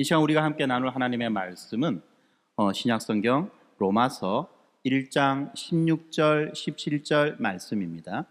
이 시간 우리가 함께 나눌 하나님의 말씀은 신약성경 로마서 1장 16절 17절 말씀입니다.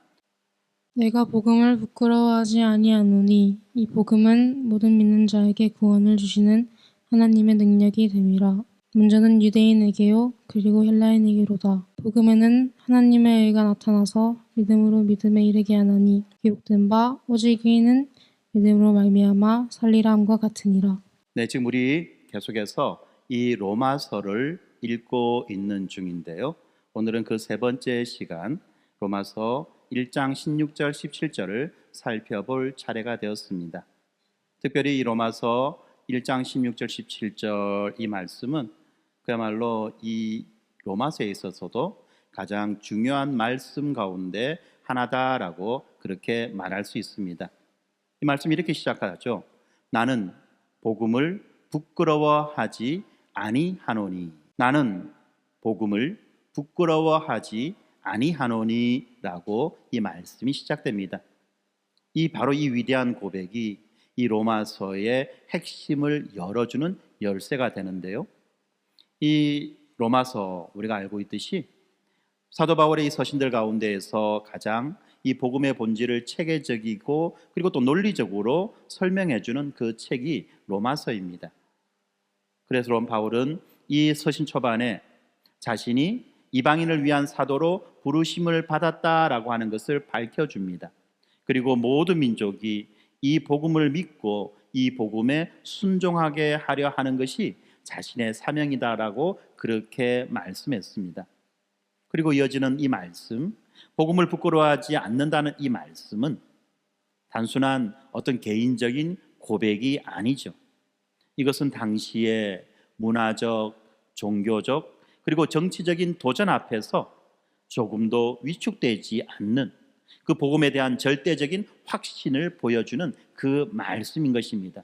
내가 복음을 부끄러워하지 아니하노니 이 복음은 모든 믿는 자에게 구원을 주시는 하나님의 능력이 됨이라. 먼저는 유대인에게요 그리고 헬라인에게로다. 복음에는 하나님의 의가 나타나서 믿음으로 믿음에 이르게 하나니 기록된 바 오직 의인은 믿음으로 말미암아 살리라 함과 같으니라. 네, 지금 우리 계속해서 이 로마서를 읽고 있는 중인데요. 오늘은 그 세 번째 시간 로마서 1장 16절 17절을 살펴볼 차례가 되었습니다. 특별히 이 로마서 1장 16절 17절 이 말씀은 그야말로 이 로마서에 있어서도 가장 중요한 말씀 가운데 하나다라고 그렇게 말할 수 있습니다. 이 말씀이 이렇게 시작하죠. 나는 복음을 부끄러워하지 아니하노니. 나는 복음을 부끄러워하지 아니하노니라고 이 말씀이 시작됩니다. 바로 이 위대한 고백이 이 로마서의 핵심을 열어주는 열쇠가 되는데요. 이 로마서 우리가 알고 있듯이 사도 바울의 이 서신들 가운데에서 가장 이 복음의 본질을 체계적이고 그리고 또 논리적으로 설명해주는 그 책이 로마서입니다. 그래서 바울은 이 서신 초반에 자신이 이방인을 위한 사도로 부르심을 받았다라고 하는 것을 밝혀줍니다. 그리고 모든 민족이 이 복음을 믿고 이 복음에 순종하게 하려 하는 것이 자신의 사명이다라고 그렇게 말씀했습니다. 그리고 이어지는 이 말씀, 복음을 부끄러워하지 않는다는 이 말씀은 단순한 어떤 개인적인 고백이 아니죠. 이것은 당시의 문화적, 종교적, 그리고 정치적인 도전 앞에서 조금도 위축되지 않는 그 복음에 대한 절대적인 확신을 보여주는 그 말씀인 것입니다.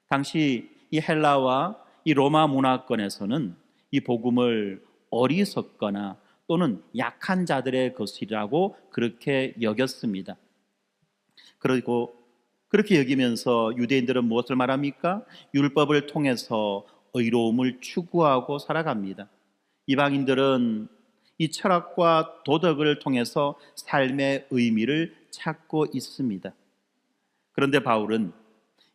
당시 이 헬라와 이 로마 문화권에서는 이 복음을 어리석거나 또는 약한 자들의 것이라고 그렇게 여겼습니다. 그리고 그렇게 여기면서 유대인들은 무엇을 말합니까? 율법을 통해서 의로움을 추구하고 살아갑니다. 이방인들은 이 철학과 도덕을 통해서 삶의 의미를 찾고 있습니다. 그런데 바울은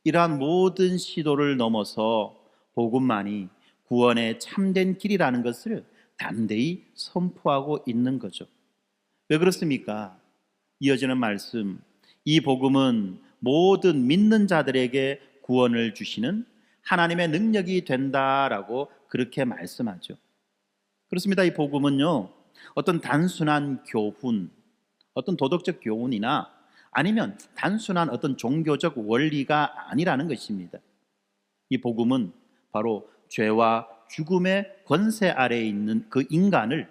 이러한 모든 시도를 넘어서 복음만이 구원의 참된 길이라는 것을 담대히 선포하고 있는 거죠. 왜 그렇습니까? 이어지는 말씀, 이 복음은 모든 믿는 자들에게 구원을 주시는 하나님의 능력이 된다라고 그렇게 말씀하죠. 그렇습니다. 이 복음은요, 어떤 단순한 교훈, 어떤 도덕적 교훈이나 아니면 단순한 어떤 종교적 원리가 아니라는 것입니다. 이 복음은 바로 죄와 죽음의 권세 아래에 있는 그 인간을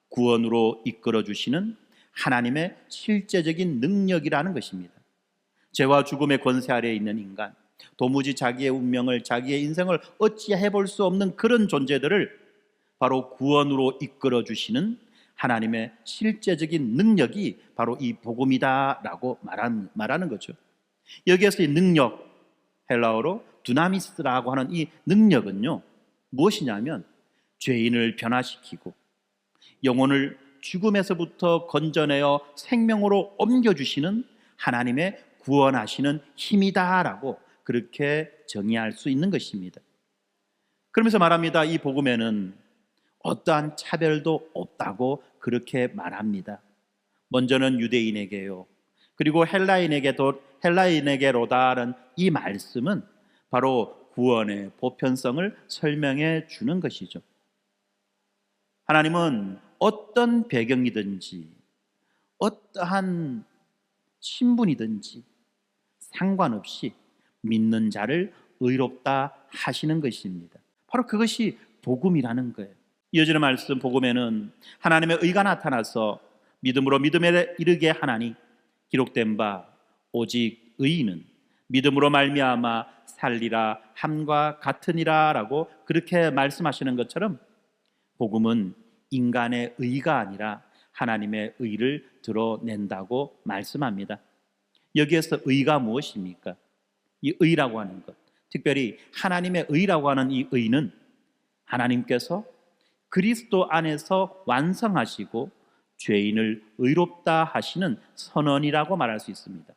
구원으로 이끌어 주시는 하나님의 실제적인 능력이라는 것입니다. 죄와 죽음의 권세 아래에 있는 인간, 도무지 자기의 운명을, 자기의 인생을 어찌해 볼 수 없는 그런 존재들을 바로 구원으로 이끌어 주시는 하나님의 실제적인 능력이 바로 이 복음이다라고 말하는 거죠. 여기에서 이 능력, 헬라어로 두나미스라고 하는 이 능력은요, 무엇이냐면 죄인을 변화시키고 영혼을 죽음에서부터 건져내어 생명으로 옮겨주시는 하나님의 구원하시는 힘이다라고 그렇게 정의할 수 있는 것입니다. 그러면서 말합니다. 이 복음에는 어떠한 차별도 없다고 그렇게 말합니다. 먼저는 유대인에게요, 그리고 헬라인에게로다라는 이 말씀은 바로 구원의 보편성을 설명해 주는 것이죠. 하나님은 어떤 배경이든지 어떠한 신분이든지 상관없이 믿는 자를 의롭다 하시는 것입니다. 바로 그것이 복음이라는 거예요. 이어지는 말씀, 복음에는 하나님의 의가 나타나서 믿음으로 믿음에 이르게 하나니 기록된 바 오직 의인은 믿음으로 말미암아 살리라 함과 같으니라 라고 그렇게 말씀하시는 것처럼 복음은 인간의 의가 아니라 하나님의 의를 드러낸다고 말씀합니다. 여기에서 의가 무엇입니까? 이 의라고 하는 것, 특별히 하나님의 의라고 하는 이 의는 하나님께서 그리스도 안에서 완성하시고 죄인을 의롭다 하시는 선언이라고 말할 수 있습니다.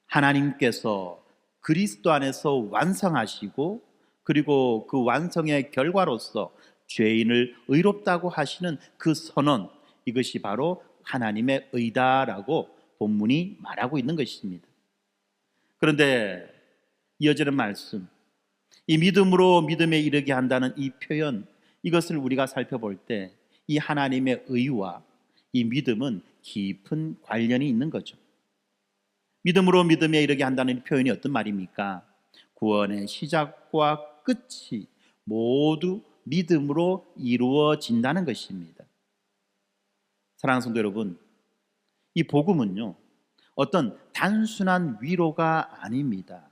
하나님께서 그리스도 안에서 완성하시고 그리고 그 완성의 결과로서 죄인을 의롭다고 하시는 그 선언, 이것이 바로 하나님의 의다라고 본문이 말하고 있는 것입니다. 그런데 이어지는 말씀, 이 믿음으로 믿음에 이르게 한다는 이 표현, 이것을 우리가 살펴볼 때 이 하나님의 의와 이 믿음은 깊은 관련이 있는 거죠. 믿음으로 믿음에 이르게 한다는 이 표현이 어떤 말입니까? 구원의 시작과 끝이 모두 믿음으로 이루어진다는 것입니다. 사랑하는 성도 여러분, 이 복음은요, 어떤 단순한 위로가 아닙니다.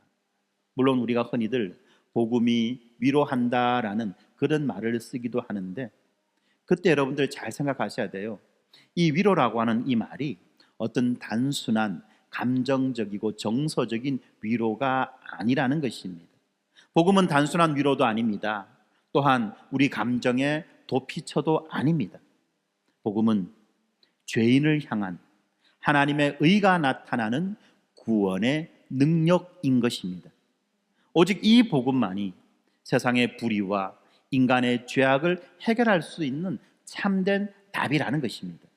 물론 우리가 흔히들 복음이 위로한다라는 그런 말을 쓰기도 하는데, 그때 여러분들 잘 생각하셔야 돼요. 이 위로라고 하는 이 말이 어떤 단순한 감정적이고 정서적인 위로가 아니라는 것입니다. 복음은 단순한 위로도 아닙니다. 또한 우리 감정의 도피처도 아닙니다. 복음은 죄인을 향한 하나님의 의가 나타나는 구원의 능력인 것입니다. 오직 이 복음만이 세상의 불의와 인간의 죄악을 해결할 수 있는 참된 답이라는 것입니다.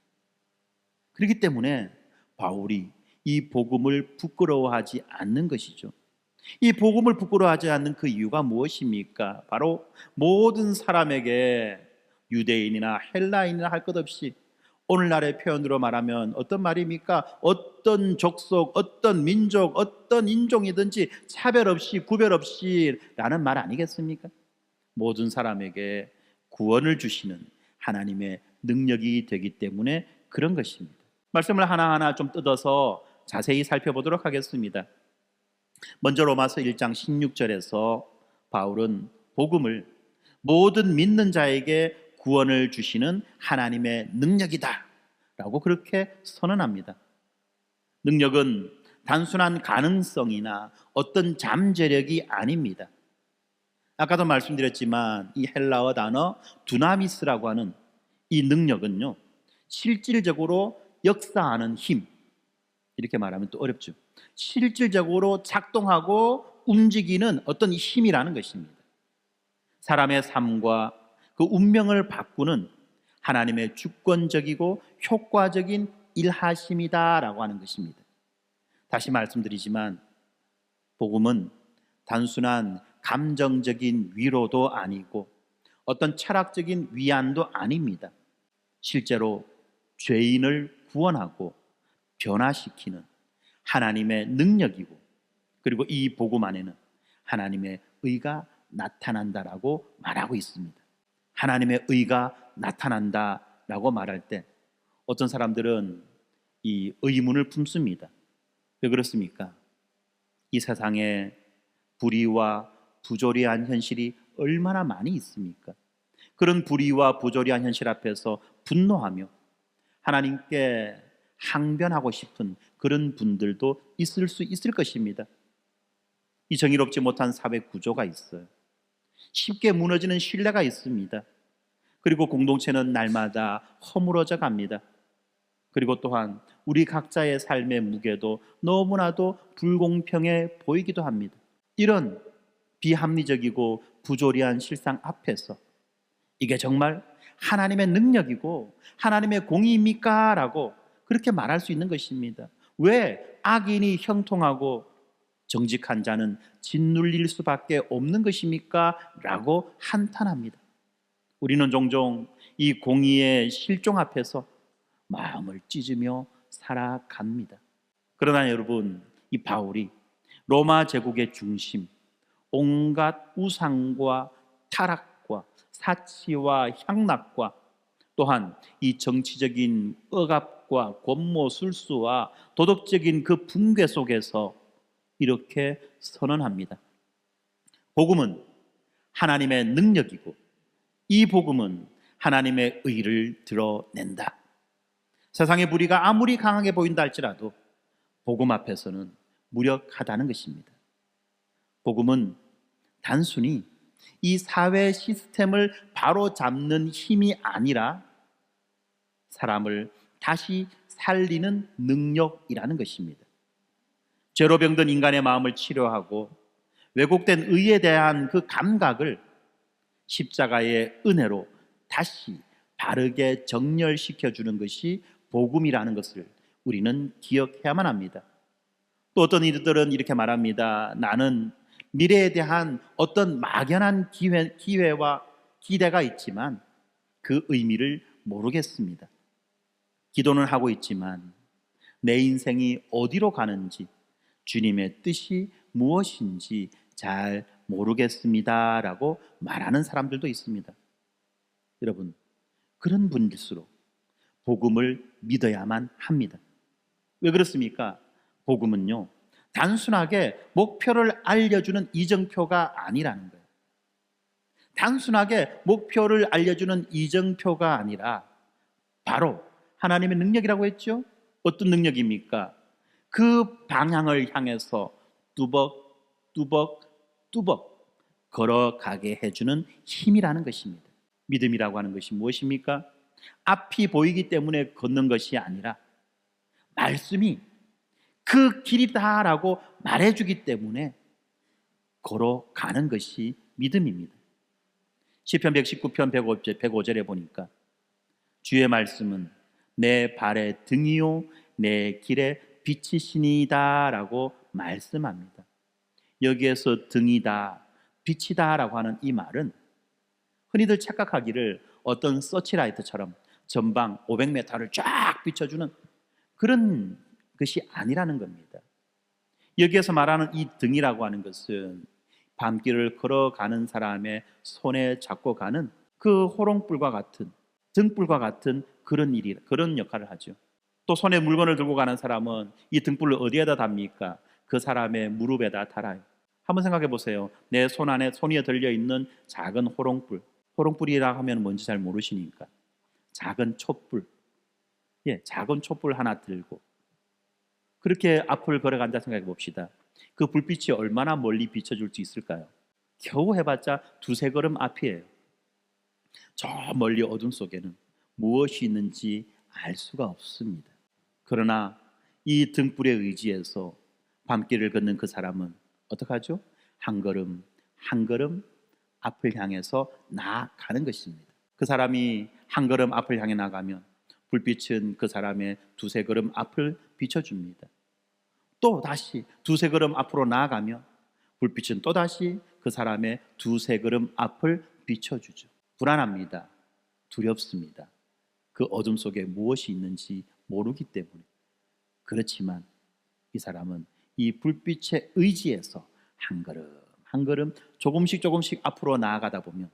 그렇기 때문에 바울이 이 복음을 부끄러워하지 않는 것이죠. 이 복음을 부끄러워하지 않는 그 이유가 무엇입니까? 바로 모든 사람에게 유대인이나 헬라인이나 할 것 없이, 오늘날의 표현으로 말하면 어떤 말입니까? 어떤 족속, 어떤 민족, 어떤 인종이든지 차별 없이 구별 없이 라는 말 아니겠습니까? 모든 사람에게 구원을 주시는 하나님의 능력이 되기 때문에 그런 것입니다. 말씀을 하나하나 좀 뜯어서 자세히 살펴보도록 하겠습니다. 먼저 로마서 1장 16절에서 바울은 복음을 모든 믿는 자에게 구원을 주시는 하나님의 능력이다 라고 그렇게 선언합니다. 능력은 단순한 가능성이나 어떤 잠재력이 아닙니다. 아까도 말씀드렸지만 이 헬라어 단어 두나미스라고 하는 이 능력은요, 실질적으로 역사하는 힘, 이렇게 말하면 또 어렵죠. 실질적으로 작동하고 움직이는 어떤 힘이라는 것입니다. 사람의 삶과 그 운명을 바꾸는 하나님의 주권적이고 효과적인 일하심이다라고 하는 것입니다. 다시 말씀드리지만 복음은 단순한 감정적인 위로도 아니고 어떤 철학적인 위안도 아닙니다. 실제로 죄인을 구원하고 변화시키는 하나님의 능력이고, 그리고 이 복음 안에는 하나님의 의가 나타난다라고 말하고 있습니다. 하나님의 의가 나타난다라고 말할 때 어떤 사람들은 이 의문을 품습니다. 왜 그렇습니까? 이 세상에 불의와 부조리한 현실이 얼마나 많이 있습니까? 그런 불의와 부조리한 현실 앞에서 분노하며 하나님께 항변하고 싶은 그런 분들도 있을 수 있을 것입니다. 이 정의롭지 못한 사회 구조가 있어요. 쉽게 무너지는 신뢰가 있습니다. 그리고 공동체는 날마다 허물어져 갑니다. 그리고 또한 우리 각자의 삶의 무게도 너무나도 불공평해 보이기도 합니다. 이런 비합리적이고 부조리한 실상 앞에서 이게 정말 하나님의 능력이고 하나님의 공의입니까? 라고 그렇게 말할 수 있는 것입니다. 왜 악인이 형통하고 정직한 자는 짓눌릴 수밖에 없는 것입니까? 라고 한탄합니다. 우리는 종종 이 공의의 실종 앞에서 마음을 찢으며 살아갑니다. 그러나 여러분, 이 바울이 로마 제국의 중심, 온갖 우상과 타락과 사치와 향락과 또한 이 정치적인 억압과 권모술수와 도덕적인 그 붕괴 속에서 이렇게 선언합니다. 복음은 하나님의 능력이고 이 복음은 하나님의 의를 드러낸다. 세상의 불의가 아무리 강하게 보인다 할지라도 복음 앞에서는 무력하다는 것입니다. 복음은 단순히 이 사회 시스템을 바로 잡는 힘이 아니라 사람을 다시 살리는 능력이라는 것입니다. 죄로 병든 인간의 마음을 치료하고 왜곡된 의에 대한 그 감각을 십자가의 은혜로 다시 바르게 정렬시켜 주는 것이 복음이라는 것을 우리는 기억해야만 합니다. 또 어떤 이들은 이렇게 말합니다. 나는 미래에 대한 어떤 막연한 기회와 기대가 있지만 그 의미를 모르겠습니다. 기도는 하고 있지만 내 인생이 어디로 가는지, 주님의 뜻이 무엇인지 잘 모르겠습니다 라고 말하는 사람들도 있습니다. 여러분, 그런 분일수록 복음을 믿어야만 합니다. 왜 그렇습니까? 복음은요, 단순하게 목표를 알려주는 이정표가 아니라는 거예요. 단순하게 목표를 알려주는 이정표가 아니라 바로 하나님의 능력이라고 했죠? 어떤 능력입니까? 그 방향을 향해서 뚜벅뚜벅 걸어가게 해주는 힘이라는 것입니다. 믿음이라고 하는 것이 무엇입니까? 앞이 보이기 때문에 걷는 것이 아니라 말씀이 그 길이다라고 말해주기 때문에 걸어가는 것이 믿음입니다. 시편 119편 105절에 보니까 주의 말씀은 내 발의 등이요 내 길의 빛이시니이다 라고 말씀합니다. 여기에서 등이다, 빛이다 라고 하는 이 말은 흔히들 착각하기를 어떤 서치라이트처럼 전방 500m를 쫙 비춰주는 그런 것이 아니라는 겁니다. 여기에서 말하는 이 등이라고 하는 것은 밤길을 걸어가는 사람의 손에 잡고 가는 그 호롱불과 같은, 등불과 같은 그런 역할을 하죠. 또 손에 물건을 들고 가는 사람은 이 등불을 어디에다 답니까? 그 사람의 무릎에다 달아요. 한번 생각해 보세요. 내 손 안에 손 위에 들려 있는 작은 호롱불. 호롱불이라 하면 뭔지 잘 모르시니까 작은 촛불. 작은 촛불 하나 들고 그렇게 앞을 걸어간다 생각해 봅시다. 그 불빛이 얼마나 멀리 비춰줄 수 있을까요? 겨우 해봤자 두세 걸음 앞이에요. 저 멀리 어둠 속에는 무엇이 있는지 알 수가 없습니다. 그러나 이 등불에 의지해서 밤길을 걷는 그 사람은 어떻게 하죠? 한 걸음 한 걸음 앞을 향해서 나아가는 것입니다. 그 사람이 한 걸음 앞을 향해 나가면 불빛은 그 사람의 두세 걸음 앞을 비춰줍니다. 또 다시 두세 걸음 앞으로 나아가면 불빛은 또 다시 그 사람의 두세 걸음 앞을 비춰주죠. 불안합니다. 두렵습니다. 그 어둠 속에 무엇이 있는지 모르기 때문에. 그렇지만 이 사람은 이 불빛에 의지해서 한 걸음 한 걸음 조금씩 앞으로 나아가다 보면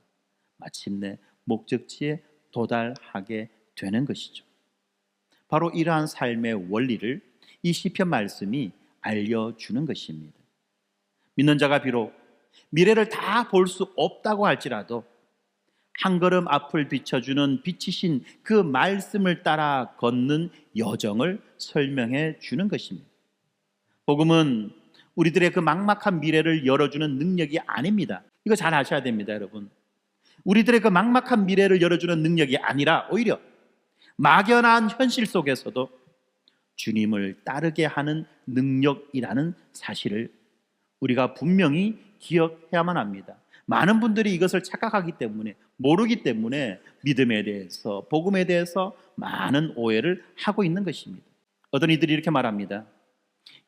마침내 목적지에 도달하게 되는 것이죠. 바로 이러한 삶의 원리를 이 시편 말씀이 알려주는 것입니다. 믿는 자가 비록 미래를 다 볼 수 없다고 할지라도 한 걸음 앞을 비춰주는 빛이신 그 말씀을 따라 걷는 여정을 설명해 주는 것입니다. 복음은 우리들의 그 막막한 미래를 열어주는 능력이 아닙니다. 이거 잘 아셔야 됩니다, 여러분. 우리들의 그 막막한 미래를 열어주는 능력이 아니라 오히려 막연한 현실 속에서도 주님을 따르게 하는 능력이라는 사실을 우리가 분명히 기억해야만 합니다. 많은 분들이 이것을 착각하기 때문에, 모르기 때문에 믿음에 대해서, 복음에 대해서 많은 오해를 하고 있는 것입니다. 어떤 이들이 이렇게 말합니다.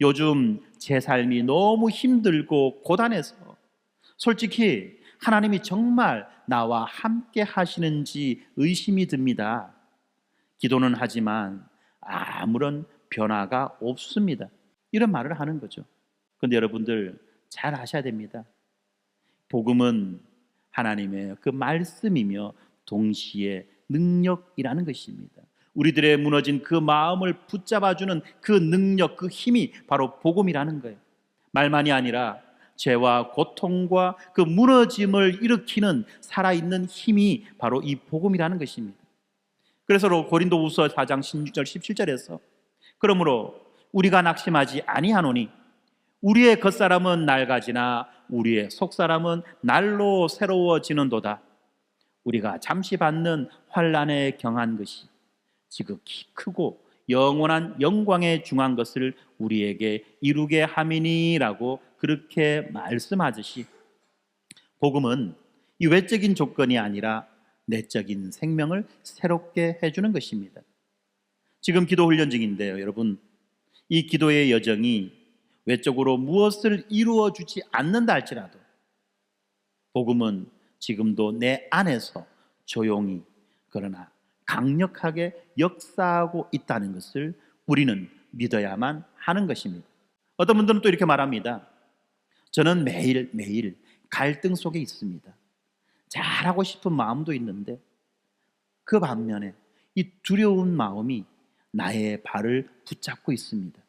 요즘 제 삶이 너무 힘들고 고단해서 솔직히 하나님이 정말 나와 함께 하시는지 의심이 듭니다. 기도는 하지만 아무런 변화가 없습니다. 이런 말을 하는 거죠. 그런데 여러분들 잘 아셔야 됩니다. 복음은 하나님의 그 말씀이며 동시에 능력이라는 것입니다. 우리들의 무너진 그 마음을 붙잡아주는 그 능력, 그 힘이 바로 복음이라는 거예요. 말만이 아니라 죄와 고통과 그 무너짐을 일으키는 살아있는 힘이 바로 이 복음이라는 것입니다. 그래서 고린도후서 4장 16절 17절에서 그러므로 우리가 낙심하지 아니하노니 우리의 겉사람은 낡아지나 우리의 속사람은 날로 새로워지는도다. 우리가 잠시 받는 환난에 경한 것이 지극히 크고 영원한 영광에 중한 것을 우리에게 이루게 함이니라고 그렇게 말씀하듯이 복음은 이 외적인 조건이 아니라 내적인 생명을 새롭게 해주는 것입니다. 지금 기도 훈련 중인데요, 여러분, 이 기도의 여정이 외적으로 무엇을 이루어 주지 않는다 할지라도 복음은 지금도 내 안에서 조용히 그러나 강력하게 역사하고 있다는 것을 우리는 믿어야만 하는 것입니다. 어떤 분들은 또 이렇게 말합니다. 저는 매일매일 갈등 속에 있습니다. 잘하고 싶은 마음도 있는데 그 반면에 이 두려운 마음이 나의 발을 붙잡고 있습니다.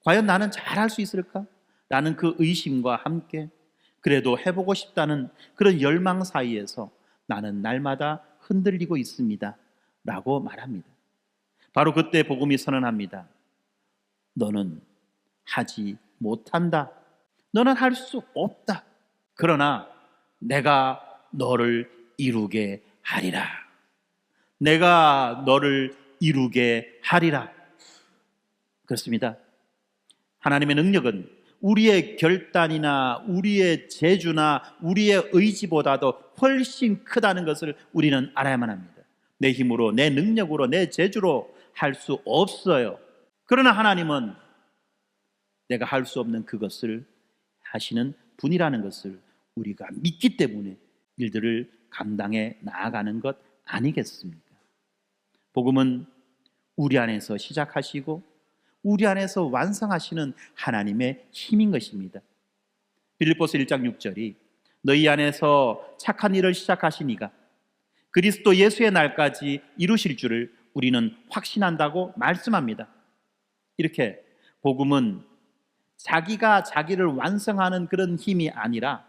과연 나는 잘할 수 있을까? 라는 그 의심과 함께 그래도 해보고 싶다는 그런 열망 사이에서 나는 날마다 흔들리고 있습니다 라고 말합니다. 바로 그때 복음이 선언합니다. 너는 하지 못한다. 너는 할 수 없다. 그러나 내가 너를 이루게 하리라. 내가 너를 이루게 하리라. 그렇습니다. 하나님의 능력은 우리의 결단이나 우리의 재주나 우리의 의지보다도 훨씬 크다는 것을 우리는 알아야만 합니다. 내 힘으로, 내 능력으로, 내 재주로 할 수 없어요. 그러나 하나님은 내가 할 수 없는 그것을 하시는 분이라는 것을 우리가 믿기 때문에 일들을 감당해 나아가는 것 아니겠습니까? 복음은 우리 안에서 시작하시고 우리 안에서 완성하시는 하나님의 힘인 것입니다. 빌립보서 1장 6절이 너희 안에서 착한 일을 시작하신 이가 그리스도 예수의 날까지 이루실 줄을 우리는 확신한다고 말씀합니다. 이렇게 복음은 자기가 자기를 완성하는 그런 힘이 아니라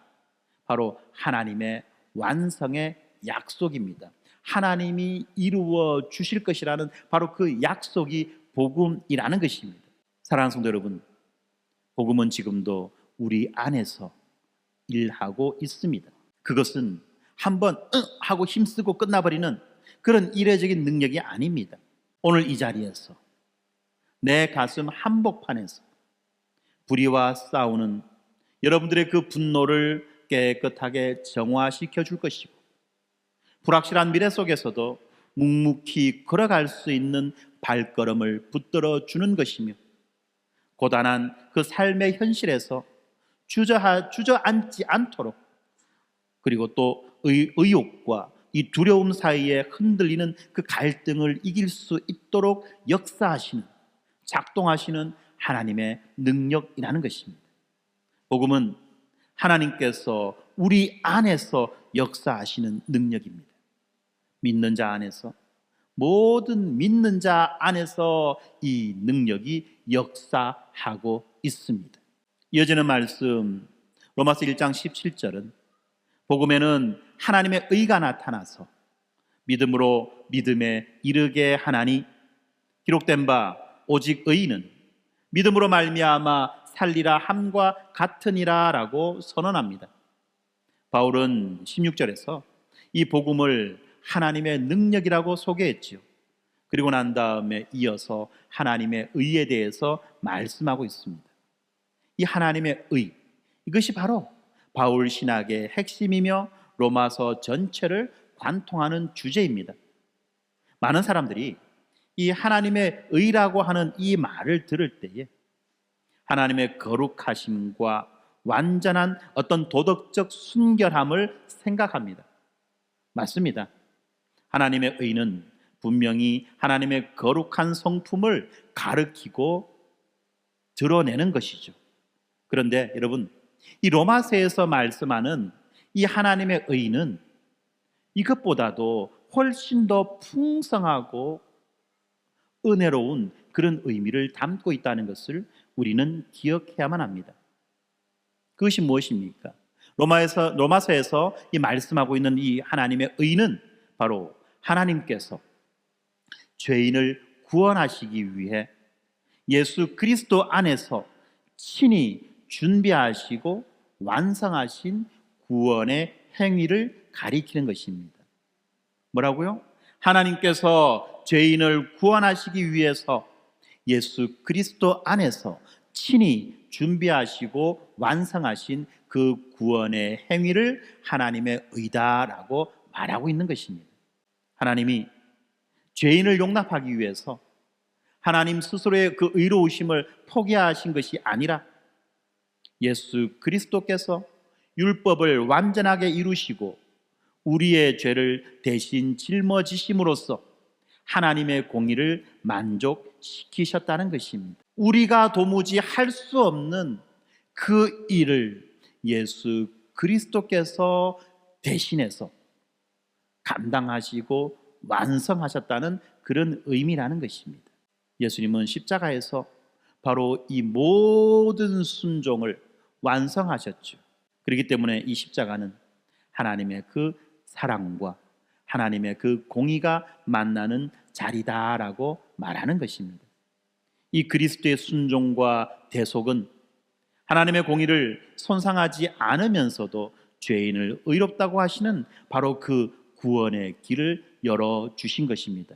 바로 하나님의 완성의 약속입니다. 하나님이 이루어 주실 것이라는 바로 그 약속이 복음이라는 것입니다. 사랑하는 성도 여러분, 복음은 지금도 우리 안에서 일하고 있습니다. 그것은 한번 하고 힘쓰고 끝나버리는 그런 이례적인 능력이 아닙니다. 오늘 이 자리에서 내 가슴 한복판에서 불의와 싸우는 여러분들의 그 분노를 깨끗하게 정화시켜 줄 것이고 불확실한 미래 속에서도 묵묵히 걸어갈 수 있는 발걸음을 붙들어 주는 것이며 고단한 그 삶의 현실에서 주저앉지 않도록 그리고 또 의욕과 이 두려움 사이에 흔들리는 그 갈등을 이길 수 있도록 역사하시는 작동하시는 하나님의 능력이라는 것입니다. 복음은 하나님께서 우리 안에서 역사하시는 능력입니다. 믿는 자 안에서, 모든 믿는 자 안에서 이 능력이 역사하고 있습니다. 이어지는 말씀 로마서 1장 17절은 복음에는 하나님의 의가 나타나서 믿음으로 믿음에 이르게 하나니 기록된 바 오직 의인은 믿음으로 말미암아 살리라 함과 같으니라 라고 선언합니다. 바울은 16절에서 이 복음을 하나님의 능력이라고 소개했지요. 그리고 난 다음에 이어서 하나님의 의에 대해서 말씀하고 있습니다. 이 하나님의 의, 이것이 바로 바울 신학의 핵심이며 로마서 전체를 관통하는 주제입니다. 많은 사람들이 이 하나님의 의라고 하는 이 말을 들을 때에 하나님의 거룩하심과 완전한 어떤 도덕적 순결함을 생각합니다. 맞습니다. 하나님의 의는 분명히 하나님의 거룩한 성품을 가리키고 드러내는 것이죠. 그런데 여러분, 이 로마서에서 말씀하는 이 하나님의 의는 이것보다도 훨씬 더 풍성하고 은혜로운 그런 의미를 담고 있다는 것을 우리는 기억해야만 합니다. 그것이 무엇입니까? 로마서에서 이 말씀하고 있는 이 하나님의 의는 바로 하나님께서 죄인을 구원하시기 위해 예수 그리스도 안에서 친히 준비하시고 완성하신 구원의 행위를 가리키는 것입니다. 뭐라고요? 하나님께서 죄인을 구원하시기 위해서 예수 그리스도 안에서 친히 준비하시고 완성하신 그 구원의 행위를 하나님의 의다라고 말하고 있는 것입니다. 하나님이 죄인을 용납하기 위해서 하나님 스스로의 그 의로우심을 포기하신 것이 아니라 예수 그리스도께서 율법을 완전하게 이루시고 우리의 죄를 대신 짊어지심으로써 하나님의 공의를 만족시키셨다는 것입니다. 우리가 도무지 할 수 없는 그 일을 예수 그리스도께서 대신해서 감당하시고 완성하셨다는 그런 의미라는 것입니다. 예수님은 십자가에서 바로 이 모든 순종을 완성하셨죠. 그렇기 때문에 이 십자가는 하나님의 그 사랑과 하나님의 그 공의가 만나는 자리다라고 말하는 것입니다. 이 그리스도의 순종과 대속은 하나님의 공의를 손상하지 않으면서도 죄인을 의롭다고 하시는 바로 그 구원의 길을 열어주신 것입니다.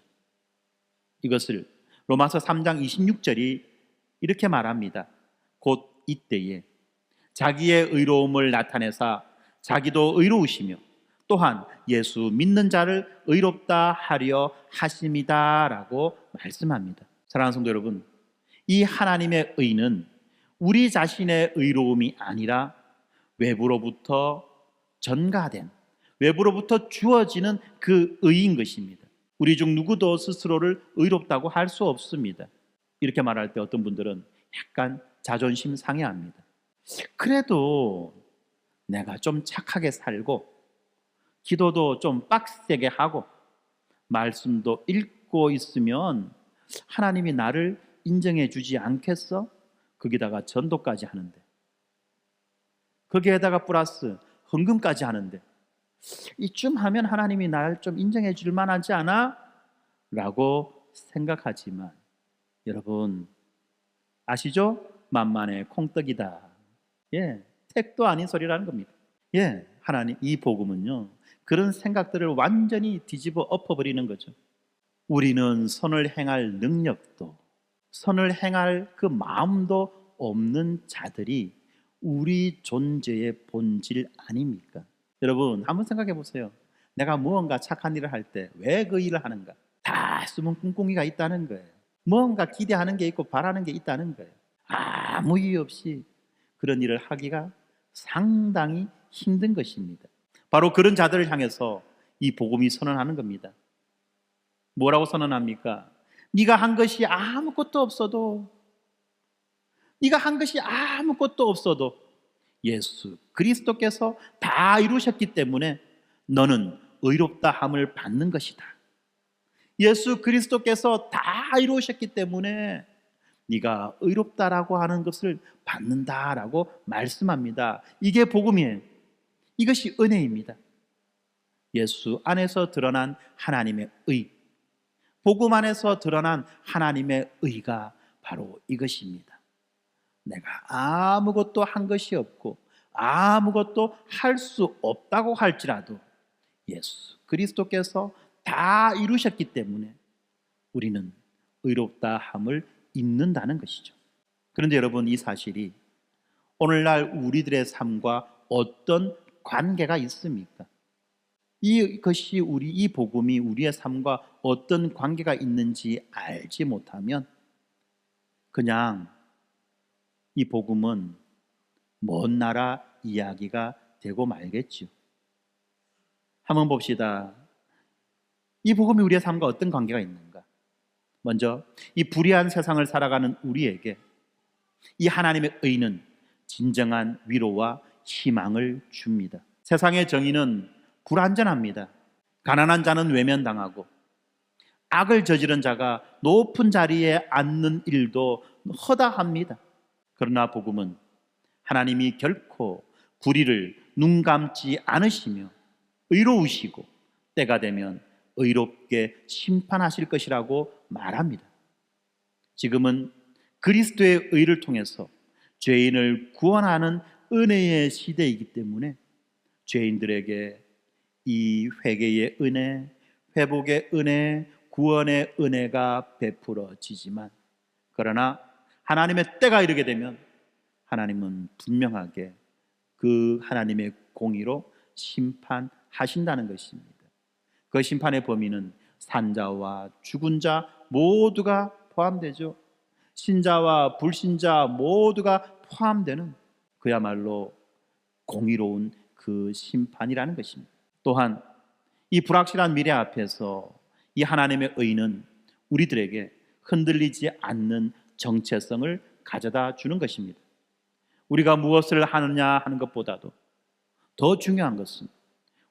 이것을 로마서 3장 26절이 이렇게 말합니다. 곧 이때에 자기의 의로움을 나타내사 자기도 의로우시며 또한 예수 믿는 자를 의롭다 하려 하심이다 라고 말씀합니다. 사랑하는 성도 여러분, 이 하나님의 의는 우리 자신의 의로움이 아니라 외부로부터 전가된, 외부로부터 주어지는 그 의인 것입니다. 우리 중 누구도 스스로를 의롭다고 할 수 없습니다. 이렇게 말할 때 어떤 분들은 약간 자존심 상해합니다. 그래도 내가 좀 착하게 살고 기도도 좀 빡세게 하고 말씀도 읽고 있으면 하나님이 나를 인정해 주지 않겠어? 거기다가 전도까지 하는데, 거기에다가 플러스 헌금까지 하는데 이쯤 하면 하나님이 나를 좀 인정해 줄 만하지 않아? 라고 생각하지만 여러분 아시죠? 만만의 콩떡이다. 택도 아닌 소리라는 겁니다. 하나님, 이 복음은요 그런 생각들을 완전히 뒤집어 엎어버리는 거죠. 우리는 선을 행할 능력도 선을 행할 그 마음도 없는 자들이 우리 존재의 본질 아닙니까? 여러분 한번 생각해 보세요. 내가 무언가 착한 일을 할 때 왜 그 일을 하는가? 다 숨은 꿍꿍이가 있다는 거예요. 뭔가 기대하는 게 있고 바라는 게 있다는 거예요. 아무 이유 없이 그런 일을 하기가 상당히 힘든 것입니다. 바로 그런 자들을 향해서 이 복음이 선언하는 겁니다. 뭐라고 선언합니까? 네가 한 것이 아무것도 없어도, 네가 한 것이 아무것도 없어도 예수 그리스도께서 다 이루셨기 때문에 너는 의롭다 함을 받는 것이다. 예수 그리스도께서 다 이루셨기 때문에 네가 의롭다라고 하는 것을 받는다라고 말씀합니다. 이게 복음이에요. 이것이 은혜입니다. 예수 안에서 드러난 하나님의 의, 복음 안에서 드러난 하나님의 의가 바로 이것입니다. 내가 아무것도 한 것이 없고 아무것도 할 수 없다고 할지라도 예수 그리스도께서 다 이루셨기 때문에 우리는 의롭다 함을 잊는다는 것이죠. 그런데 여러분, 이 사실이 오늘날 우리들의 삶과 어떤 관계가 있습니까? 이것이 이 복음이 우리의 삶과 어떤 관계가 있는지 알지 못하면 그냥 이 복음은 먼 나라 이야기가 되고 말겠죠. 한번 봅시다. 이 복음이 우리의 삶과 어떤 관계가 있는가? 먼저 이 불의한 세상을 살아가는 우리에게 이 하나님의 의는 진정한 위로와 희망을 줍니다. 세상의 정의는 불완전합니다. 가난한 자는 외면당하고 악을 저지른 자가 높은 자리에 앉는 일도 허다합니다. 그러나 복음은 하나님이 결코 불의를 눈 감지 않으시며 의로우시고 때가 되면 의롭게 심판하실 것이라고 말합니다. 지금은 그리스도의 의를 통해서 죄인을 구원하는 은혜의 시대이기 때문에 죄인들에게 이 회개의 은혜, 회복의 은혜, 구원의 은혜가 베풀어지지만, 그러나 하나님의 때가 이르게 되면 하나님은 분명하게 그 하나님의 공의로 심판하신다는 것입니다. 그 심판의 범위는 산자와 죽은 자 모두가 포함되죠. 신자와 불신자 모두가 포함되는 그야말로 공의로운 그 심판이라는 것입니다. 또한 이 불확실한 미래 앞에서 이 하나님의 의는 우리들에게 흔들리지 않는 정체성을 가져다 주는 것입니다. 우리가 무엇을 하느냐 하는 것보다도 더 중요한 것은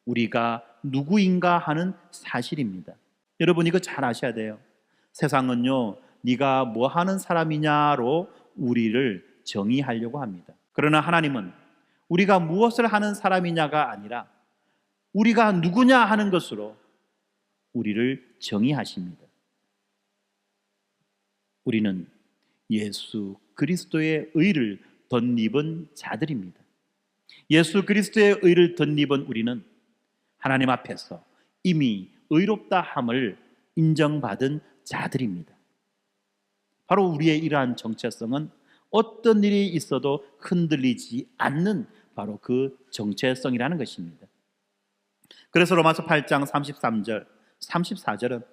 우리가 누구인가 하는 사실입니다. 여러분, 이거 잘 아셔야 돼요. 세상은요, 네가 뭐 하는 사람이냐로 우리를 정의하려고 합니다. 그러나 하나님은 우리가 무엇을 하는 사람이냐가 아니라 우리가 누구냐 하는 것으로 우리를 정의하십니다. 우리는 예수 그리스도의 의를 덧입은 자들입니다. 예수 그리스도의 의를 덧입은 우리는 하나님 앞에서 이미 의롭다 함을 인정받은 자들입니다. 바로 우리의 이러한 정체성은 어떤 일이 있어도 흔들리지 않는 바로 그 정체성이라는 것입니다. 그래서 로마서 8장 33절, 34절은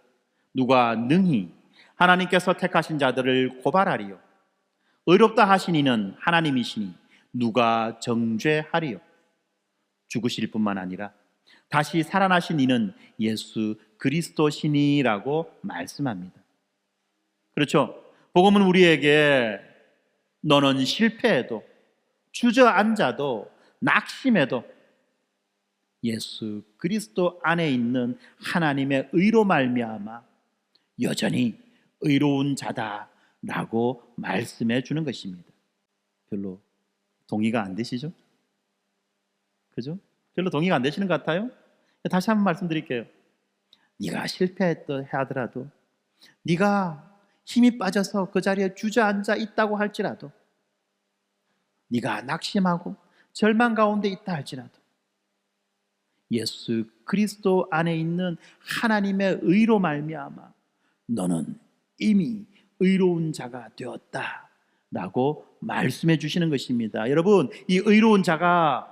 누가 능히 하나님께서 택하신 자들을 고발하리요, 의롭다 하신 이는 하나님이시니 누가 정죄하리요. 죽으실 뿐만 아니라 다시 살아나신 이는 예수 그리스도시니라고 말씀합니다. 그렇죠? 복음은 우리에게 너는 실패해도, 주저앉아도, 낙심해도 예수 그리스도 안에 있는 하나님의 의로 말미암아 여전히 의로운 자다라고 말씀해 주는 것입니다. 별로 동의가 안 되시죠? 그죠? 별로 동의가 안 되시는 것 같아요? 다시 한번 말씀드릴게요. 네가 실패했다 하더라도, 네가 힘이 빠져서 그 자리에 주저앉아 있다고 할지라도, 네가 낙심하고 절망 가운데 있다 할지라도 예수 그리스도 안에 있는 하나님의 의로 말미암아 너는 이미 의로운 자가 되었다라고 말씀해 주시는 것입니다. 여러분, 이 의로운 자가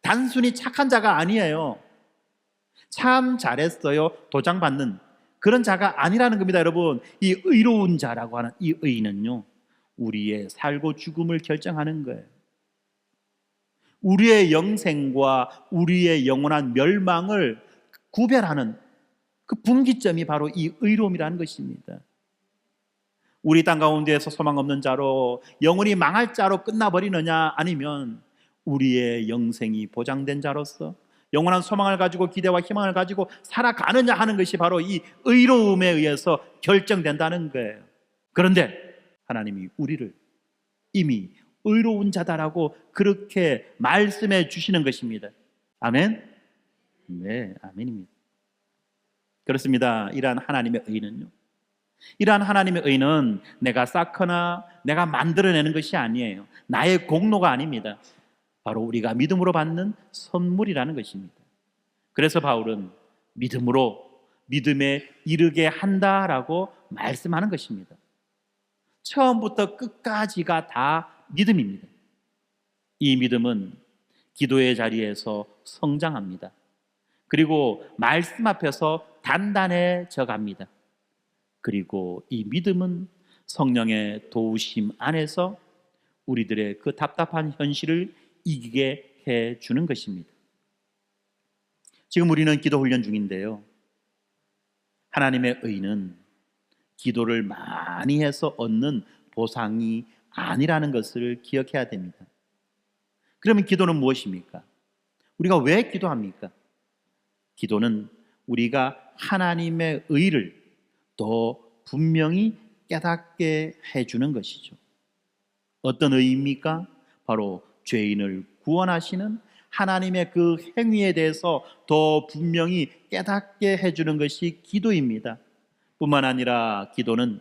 단순히 착한 자가 아니에요. 참 잘했어요 도장 받는 그런 자가 아니라는 겁니다. 여러분, 이 의로운 자라고 하는 이 의는요, 우리의 살고 죽음을 결정하는 거예요. 우리의 영생과 우리의 영원한 멸망을 구별하는 그 분기점이 바로 이 의로움이라는 것입니다. 우리 땅 가운데에서 소망 없는 자로, 영원히 망할 자로 끝나버리느냐, 아니면 우리의 영생이 보장된 자로서 영원한 소망을 가지고 기대와 희망을 가지고 살아가느냐 하는 것이 바로 이 의로움에 의해서 결정된다는 거예요. 그런데 하나님이 우리를 이미 의로운 자다라고 그렇게 말씀해 주시는 것입니다. 아멘? 네, 아멘입니다. 그렇습니다. 이러한 하나님의 의는요, 이러한 하나님의 의는 내가 쌓거나 내가 만들어내는 것이 아니에요. 나의 공로가 아닙니다. 바로 우리가 믿음으로 받는 선물이라는 것입니다. 그래서 바울은 믿음으로 믿음에 이르게 한다라고 말씀하는 것입니다. 처음부터 끝까지가 다 믿음입니다. 이 믿음은 기도의 자리에서 성장합니다. 그리고 말씀 앞에서 단단해져 갑니다. 그리고 이 믿음은 성령의 도우심 안에서 우리들의 그 답답한 현실을 이기게 해주는 것입니다. 지금 우리는 기도 훈련 중인데요, 하나님의 의는 기도를 많이 해서 얻는 보상이 아니라는 것을 기억해야 됩니다. 그러면 기도는 무엇입니까? 우리가 왜 기도합니까? 기도는 우리가 하나님의 의를 더 분명히 깨닫게 해주는 것이죠. 어떤 의입니까? 바로 죄인을 구원하시는 하나님의 그 행위에 대해서 더 분명히 깨닫게 해주는 것이 기도입니다. 뿐만 아니라 기도는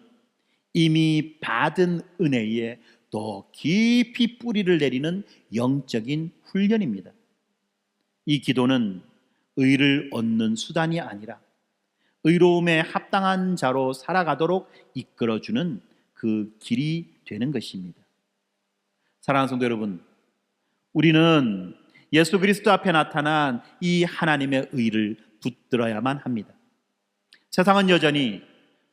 이미 받은 은혜에 더 깊이 뿌리를 내리는 영적인 훈련입니다. 이 기도는 의를 얻는 수단이 아니라 의로움에 합당한 자로 살아가도록 이끌어주는 그 길이 되는 것입니다. 사랑하는 성도 여러분, 우리는 예수 그리스도 앞에 나타난 이 하나님의 의를 붙들어야만 합니다. 세상은 여전히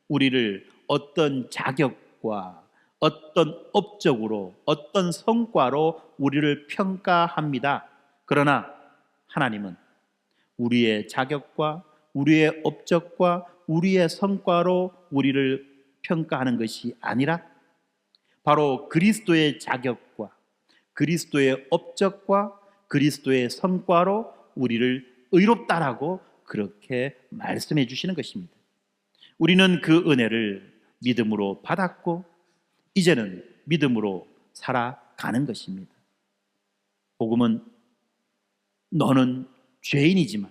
우리를 어떤 자격과 어떤 업적으로, 어떤 성과로 우리를 평가합니다. 그러나 하나님은 우리의 자격과 우리의 업적과 우리의 성과로 우리를 평가하는 것이 아니라 바로 그리스도의 자격과 그리스도의 업적과 그리스도의 성과로 우리를 의롭다라고 그렇게 말씀해 주시는 것입니다. 우리는 그 은혜를 믿음으로 받았고 이제는 믿음으로 살아가는 것입니다. 복음은 너는 죄인이지만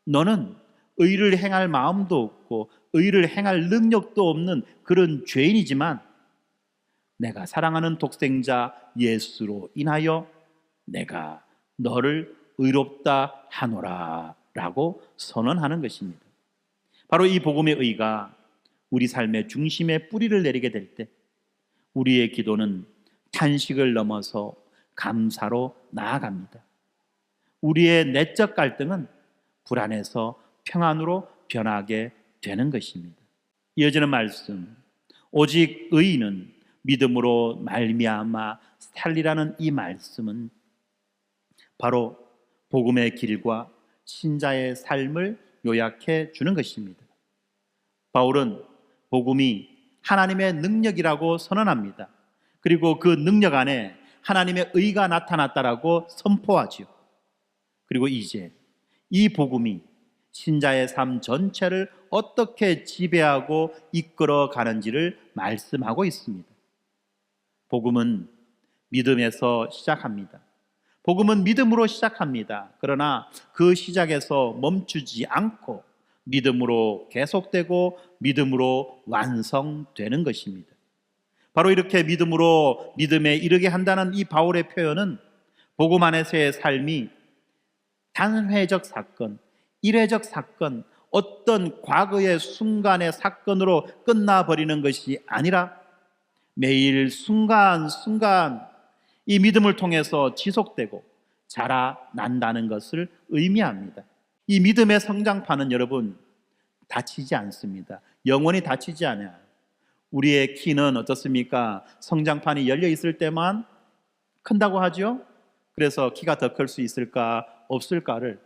너는 의를 행할 마음도 없고 의를 행할 능력도 없는 그런 죄인이지만 내가 사랑하는 독생자 예수로 인하여 내가 너를 의롭다 하노라 라고 선언하는 것입니다. 바로 이 복음의 의가 우리 삶의 중심에 뿌리를 내리게 될 때 우리의 기도는 탄식을 넘어서 감사로 나아갑니다. 우리의 내적 갈등은 불안에서 평안으로 변하게 되는 것입니다. 이어지는 말씀, 오직 의인은 믿음으로 말미암아 살리라는 이 말씀은 바로 복음의 길과 신자의 삶을 요약해 주는 것입니다. 바울은 복음이 하나님의 능력이라고 선언합니다. 그리고 그 능력 안에 하나님의 의가 나타났다라고 선포하죠. 그리고 이제 이 복음이 신자의 삶 전체를 어떻게 지배하고 이끌어 가는지를 말씀하고 있습니다. 복음은 믿음에서 시작합니다. 복음은 믿음으로 시작합니다. 그러나 그 시작에서 멈추지 않고 믿음으로 계속되고 믿음으로 완성되는 것입니다. 바로 이렇게 믿음으로 믿음에 이르게 한다는 이 바울의 표현은 복음 안에서의 삶이 단회적 사건, 일회적 사건, 어떤 과거의 순간의 사건으로 끝나버리는 것이 아니라 매일 순간순간 이 믿음을 통해서 지속되고 자라난다는 것을 의미합니다. 이 믿음의 성장판은 여러분 다치지 않습니다. 영원히 다치지 않아요. 우리의 키는 어떻습니까? 성장판이 열려 있을 때만 큰다고 하죠. 그래서 키가 더 클 수 있을까 없을까를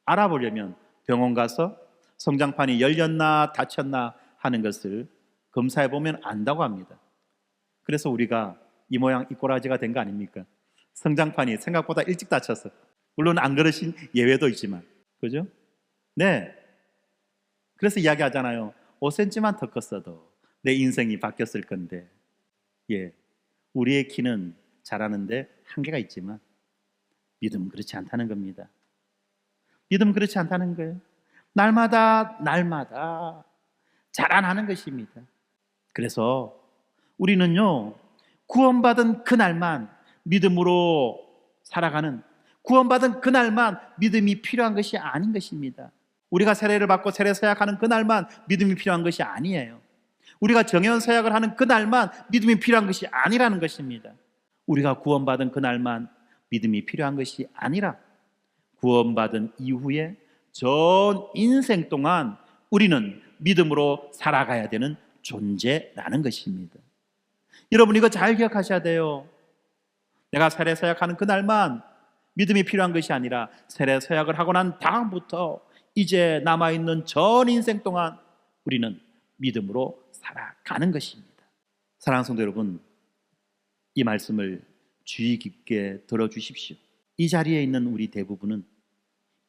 알아보려면 병원 가서 성장판이 열렸나 닫혔나 하는 것을 검사해 보면 안다고 합니다. 그래서 우리가 이 모양 이 꼬라지가 된 거 아닙니까? 성장판이 생각보다 일찍 닫혔어. 물론 안 그러신 예외도 있지만, 그죠? 네. 그래서 이야기하잖아요. 5cm만 더 컸어도 내 인생이 바뀌었을 건데, 예, 우리의 키는 자라는데 한계가 있지만 믿음은 그렇지 않다는 겁니다. 믿음은 그렇지 않다는 거예요. 날마다 자라나는 것입니다. 그래서 우리는요, 구원받은 그날만 믿음으로 살아가는, 구원받은 그날만 믿음이 필요한 것이 아닌 것입니다. 우리가 세례를 받고 세례 서약하는 그날만 믿음이 필요한 것이 아니에요. 우리가 정연 서약을 하는 그날만 믿음이 필요한 것이 아니라는 것입니다. 우리가 구원받은 그날만 믿음이 필요한 것이 아니라 구원받은 이후에 전 인생 동안 우리는 믿음으로 살아가야 되는 존재라는 것입니다. 여러분 이거 잘 기억하셔야 돼요. 내가 세례 서약하는 그날만 믿음이 필요한 것이 아니라 세례 서약을 하고 난 다음부터 이제 남아있는 전 인생 동안 우리는 믿음으로 살아가는 것입니다. 사랑하는 성도 여러분, 이 말씀을 주의 깊게 들어주십시오. 이 자리에 있는 우리 대부분은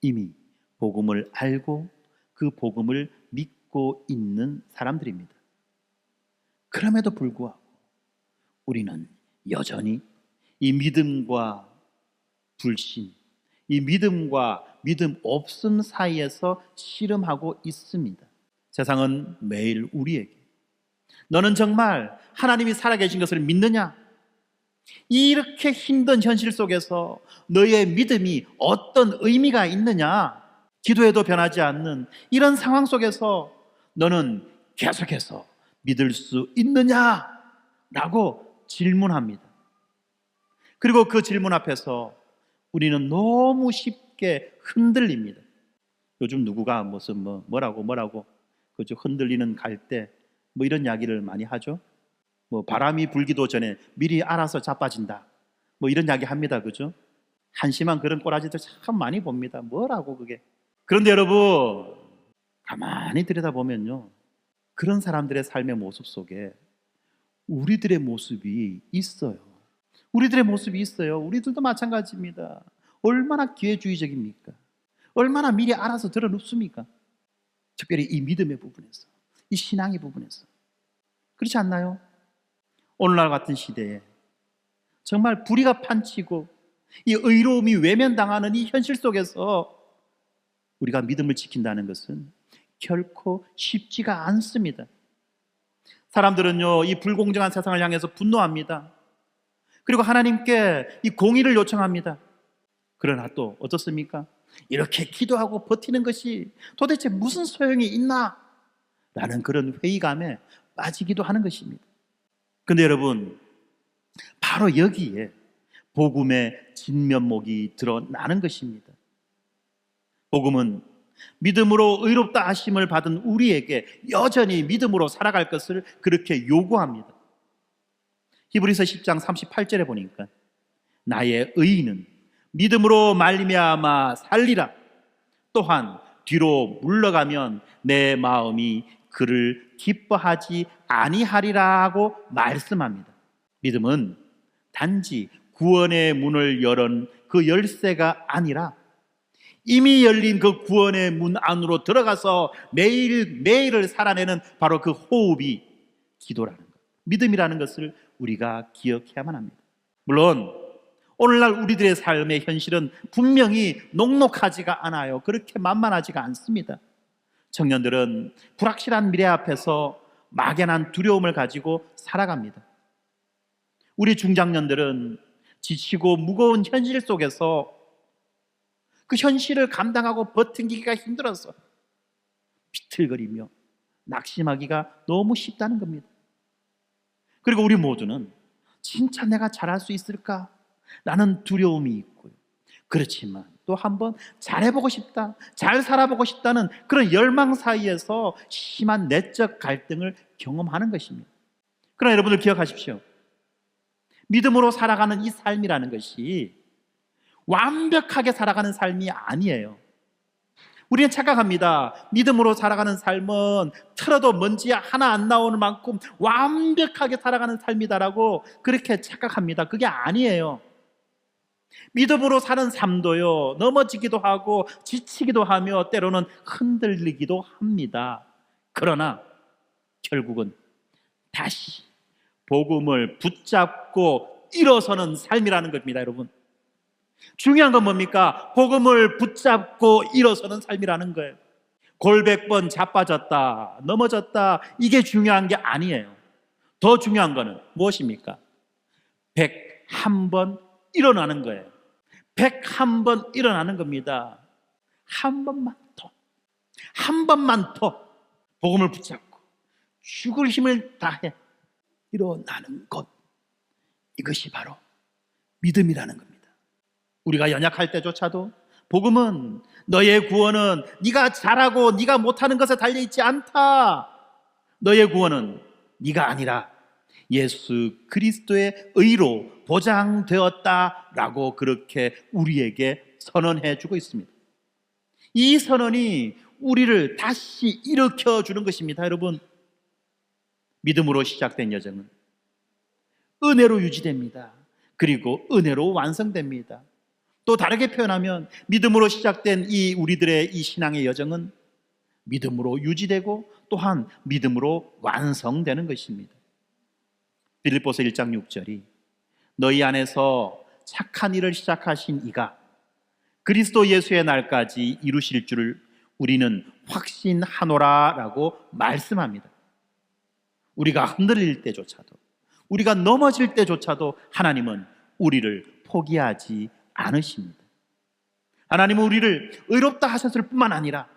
이미 복음을 알고 그 복음을 믿고 있는 사람들입니다. 그럼에도 불구하고 우리는 여전히 이 믿음과 불신, 이 믿음과 믿음 없음 사이에서 씨름하고 있습니다. 세상은 매일 우리에게 너는 정말 하나님이 살아계신 것을 믿느냐? 이렇게 힘든 현실 속에서 너의 믿음이 어떤 의미가 있느냐? 기도해도 변하지 않는 이런 상황 속에서 너는 계속해서 믿을 수 있느냐? 라고 질문합니다. 그리고 그 질문 앞에서 우리는 너무 쉽게 흔들립니다. 요즘 누구가 무슨 뭐라고 그죠? 흔들리는 갈대 뭐 이런 이야기를 많이 하죠. 뭐 바람이 불기도 전에 미리 알아서 자빠진다. 뭐 이런 이야기 합니다. 그죠? 한심한 그런 꼬라지들 참 많이 봅니다. 뭐라고 그게. 그런데 여러분 가만히 들여다보면요. 그런 사람들의 삶의 모습 속에 우리들의 모습이 있어요. 우리들의 모습이 있어요. 우리들도 마찬가지입니다. 얼마나 기회주의적입니까? 얼마나 미리 알아서 들어눕습니까? 특별히 이 믿음의 부분에서, 이 신앙의 부분에서. 그렇지 않나요? 오늘날 같은 시대에 정말 불의가 판치고 이 의로움이 외면당하는 이 현실 속에서 우리가 믿음을 지킨다는 것은 결코 쉽지가 않습니다. 사람들은요, 이 불공정한 세상을 향해서 분노합니다. 그리고 하나님께 이 공의를 요청합니다. 그러나 또 어떻습니까? 이렇게 기도하고 버티는 것이 도대체 무슨 소용이 있나? 라는 그런 회의감에 빠지기도 하는 것입니다. 근데 여러분, 바로 여기에 복음의 진면목이 드러나는 것입니다. 복음은 믿음으로 의롭다 하심을 받은 우리에게 여전히 믿음으로 살아갈 것을 그렇게 요구합니다. 히브리서 10장 38절에 보니까 나의 의인은 믿음으로 말미암아 살리라. 또한 뒤로 물러가면 내 마음이 그를 기뻐하지 아니하리라고 말씀합니다. 믿음은 단지 구원의 문을 열은 그 열쇠가 아니라 이미 열린 그 구원의 문 안으로 들어가서 매일을 살아내는 바로 그 호흡이 기도라는 것, 믿음이라는 것을 우리가 기억해야만 합니다. 물론 오늘날 우리들의 삶의 현실은 분명히 녹록하지가 않아요. 그렇게 만만하지가 않습니다. 청년들은 불확실한 미래 앞에서 막연한 두려움을 가지고 살아갑니다. 우리 중장년들은 지치고 무거운 현실 속에서 그 현실을 감당하고 버티기가 힘들어서 비틀거리며 낙심하기가 너무 쉽다는 겁니다. 그리고 우리 모두는 진짜 내가 잘할 수 있을까? 라는 두려움이 있고요. 그렇지만 또 한번 잘해보고 싶다, 잘 살아보고 싶다는 그런 열망 사이에서 심한 내적 갈등을 경험하는 것입니다. 그러나 여러분들 기억하십시오. 믿음으로 살아가는 이 삶이라는 것이 완벽하게 살아가는 삶이 아니에요. 우리는 착각합니다. 믿음으로 살아가는 삶은 틀어도 먼지 하나 안 나오는 만큼 완벽하게 살아가는 삶이다라고 그렇게 착각합니다. 그게 아니에요. 믿음으로 사는 삶도요, 넘어지기도 하고 지치기도 하며 때로는 흔들리기도 합니다. 그러나 결국은 다시 복음을 붙잡고 일어서는 삶이라는 겁니다, 여러분. 중요한 건 뭡니까? 복음을 붙잡고 일어서는 삶이라는 거예요. 골백번 자빠졌다, 넘어졌다, 이게 중요한 게 아니에요. 더 중요한 거는 무엇입니까? 101번 일어나는 거예요. 101번 일어나는 겁니다. 한 번만 더 복음을 붙잡고 죽을 힘을 다해 일어나는 것, 이것이 바로 믿음이라는 겁니다. 우리가 연약할 때조차도 복음은 너의 구원은 네가 잘하고 네가 못하는 것에 달려있지 않다. 너의 구원은 네가 아니라 예수 그리스도의 의로 보장되었다라고 그렇게 우리에게 선언해 주고 있습니다. 이 선언이 우리를 다시 일으켜주는 것입니다. 여러분, 믿음으로 시작된 여정은 은혜로 유지됩니다. 그리고 은혜로 완성됩니다. 또 다르게 표현하면 믿음으로 시작된 이 우리들의 이 신앙의 여정은 믿음으로 유지되고 또한 믿음으로 완성되는 것입니다. 빌립보서 1장 6절이 너희 안에서 착한 일을 시작하신 이가 그리스도 예수의 날까지 이루실 줄을 우리는 확신하노라 라고 말씀합니다. 우리가 흔들릴 때조차도, 우리가 넘어질 때조차도 하나님은 우리를 포기하지 않으십니다. 하나님은 우리를 의롭다 하셨을 뿐만 아니라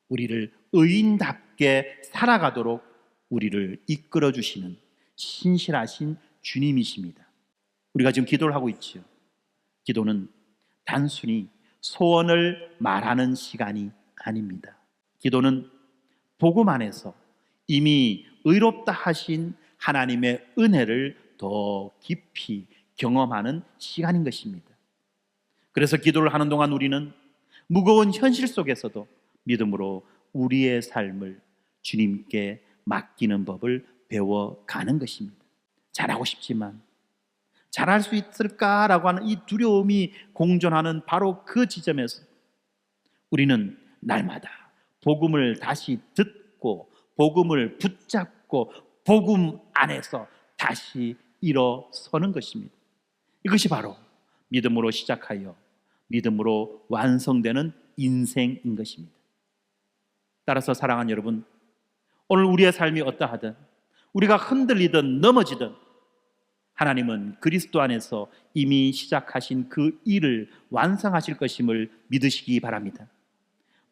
우리를 의인답게 살아가도록 우리를 이끌어 주시는 신실하신 주님이십니다. 우리가 지금 기도를 하고 있지요. 기도는 단순히 소원을 말하는 시간이 아닙니다. 기도는 복음 안에서 이미 의롭다 하신 하나님의 은혜를 더 깊이 경험하는 시간인 것입니다. 그래서 기도를 하는 동안 우리는 무거운 현실 속에서도 믿음으로 우리의 삶을 주님께 맡기는 법을 배워가는 것입니다. 잘하고 싶지만 잘할 수 있을까라고 하는 이 두려움이 공존하는 바로 그 지점에서 우리는 날마다 복음을 다시 듣고 복음을 붙잡고 복음 안에서 다시 일어서는 것입니다. 이것이 바로 믿음으로 시작하여 믿음으로 완성되는 인생인 것입니다. 따라서 사랑하는 여러분, 오늘 우리의 삶이 어떠하든 우리가 흔들리든 넘어지든 하나님은 그리스도 안에서 이미 시작하신 그 일을 완성하실 것임을 믿으시기 바랍니다.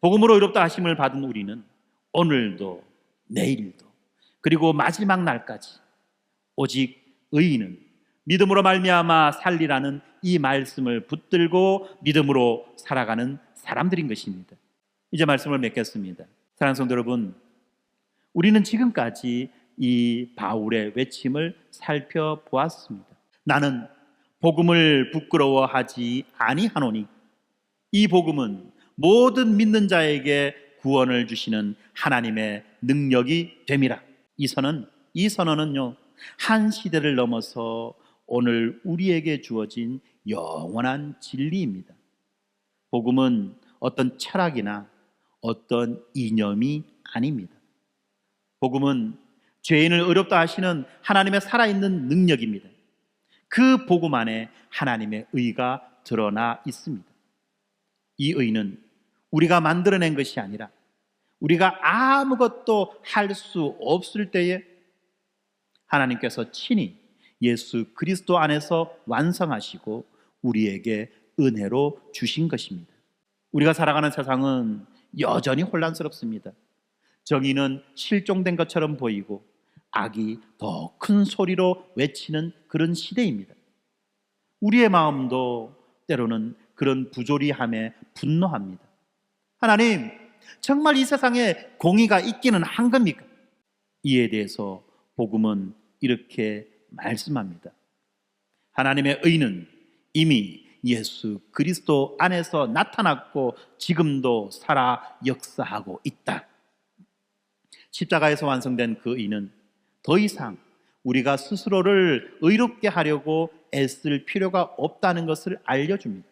복음으로 의롭다 하심을 받은 우리는 오늘도 내일도 그리고 마지막 날까지 오직 의인은 믿음으로 말미암아 살리라는 이 말씀을 붙들고 믿음으로 살아가는 사람들인 것입니다. 이제 말씀을 맺겠습니다. 사랑하는 성도 여러분, 우리는 지금까지 이 바울의 외침을 살펴보았습니다. 나는 복음을 부끄러워하지 아니하노니 이 복음은 모든 믿는 자에게 구원을 주시는 하나님의 능력이 됨이라. 이 선언은요, 한 시대를 넘어서 오늘 우리에게 주어진 영원한 진리입니다. 복음은 어떤 철학이나 어떤 이념이 아닙니다. 복음은 죄인을 의롭다 하시는 하나님의 살아있는 능력입니다. 그 복음 안에 하나님의 의가 드러나 있습니다. 이 의는 우리가 만들어낸 것이 아니라 우리가 아무것도 할 수 없을 때에 하나님께서 친히 예수 그리스도 안에서 완성하시고 우리에게 은혜로 주신 것입니다. 우리가 살아가는 세상은 여전히 혼란스럽습니다. 정의는 실종된 것처럼 보이고 악이 더 큰 소리로 외치는 그런 시대입니다. 우리의 마음도 때로는 그런 부조리함에 분노합니다. 하나님, 정말 이 세상에 공의가 있기는 한 겁니까? 이에 대해서 복음은 이렇게 말씀합니다. 하나님의 의는 이미 예수 그리스도 안에서 나타났고 지금도 살아 역사하고 있다. 십자가에서 완성된 그 의는 더 이상 우리가 스스로를 의롭게 하려고 애쓸 필요가 없다는 것을 알려줍니다.